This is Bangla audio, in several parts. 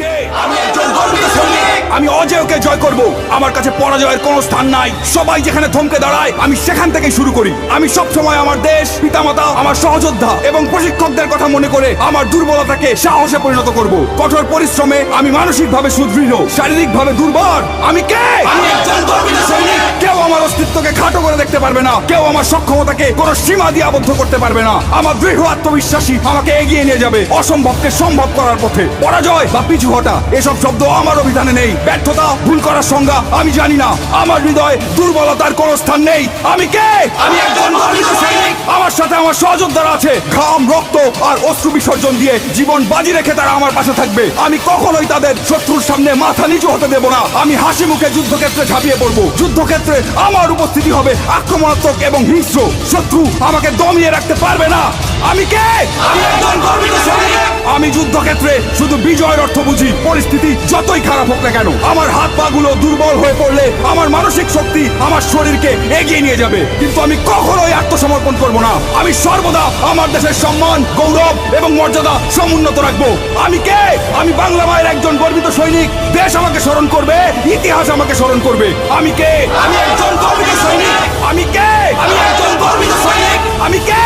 কে? আমি একজন গর্বিত সৈনিক। আমি অজেয়কে জয় করব। আমার কাছে পরাজয়ের কোনো স্থান নাই। সবাই যেখানে থমকে দাঁড়ায় আমি সেখান থেকেই শুরু করি। আমি সব সময় আমার দেশ, পিতামাতা, আমার সহযোদ্ধা এবং প্রশিক্ষকদের কথা মনে করে আমার দুর্বলতাকে সাহসে পরিণত করব। কঠোর পরিশ্রমে আমি মানসিকভাবে সুদৃঢ়, শারীরিকভাবে দুর্বল। আমি কে? আমি একজন গর্বিত সৈনিক। কেউ আমার অস্তিত্বকে খাটো করে দেখতে পারবে না। কেউ আমার সক্ষমতাকে কোনো সীমা দিয়ে আবদ্ধ করতে পারবে না। আমার দৃঢ় আত্মবিশ্বাসী আমাকে এগিয়ে নিয়ে যাবে অসম্ভবকে সম্ভব করার পথে। পরাজয় বা পিছু হটা এসব শব্দ আমার অভিধানে নেই। ব্যর্থতা, ভুল করার সংজ্ঞা আমি জানি না। আমার হৃদয়ে দুর্বলতার কোনো স্থান নেই। আমি কে? আমি একজন গর্বিত সৈনিক। আমার সাথে আমার সহযোদ্ধারা আছে। ঘাম, রক্ত আর অশ্রু বিসর্জন দিয়ে জীবন বাজি রেখে তারা আমার পাশে থাকবে। আমি কখনোই তাদের শত্রুর সামনে মাথা নিচু হতে দেব না। আমি হাসি মুখে যুদ্ধক্ষেত্রে ঝাঁপিয়ে পড়বো। যুদ্ধক্ষেত্রে আমার উপস্থিতি হবে আক্রমণাত্মক এবং হিংস্র। শত্রু আমাকে দমিয়ে রাখতে পারবে না। আমি কে? আমি একজন গর্বিত সৈনিক। আমি যুদ্ধক্ষেত্রে শুধু বিজয়ের অর্থ বুঝি। পরিস্থিতি যতই খারাপ হোক না কেন, আমার হাত পা গুলো দুর্বল হয়ে পড়লে আমার মানসিক শক্তি আমার শরীরকে এগিয়ে নিয়ে যাবে। কিন্তু আমি কখনোই আত্মসমর্পণ করব না। আমি সর্বদা আমার দেশের সম্মান, গৌরব এবং মর্যাদা সমুন্নত রাখবো। আমি কে? আমি বাংলা মায়ের একজন গর্বিত সৈনিক। দেশ আমাকে স্মরণ করবে, ইতিহাস আমাকে স্মরণ করবে। আমি কে? আমি একজন গর্বিত সৈনিক। আমি কে? আমি একজন গর্বিত সৈনিক। আমি কে?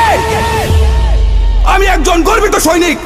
আমি একজন গর্বিত সৈনিক।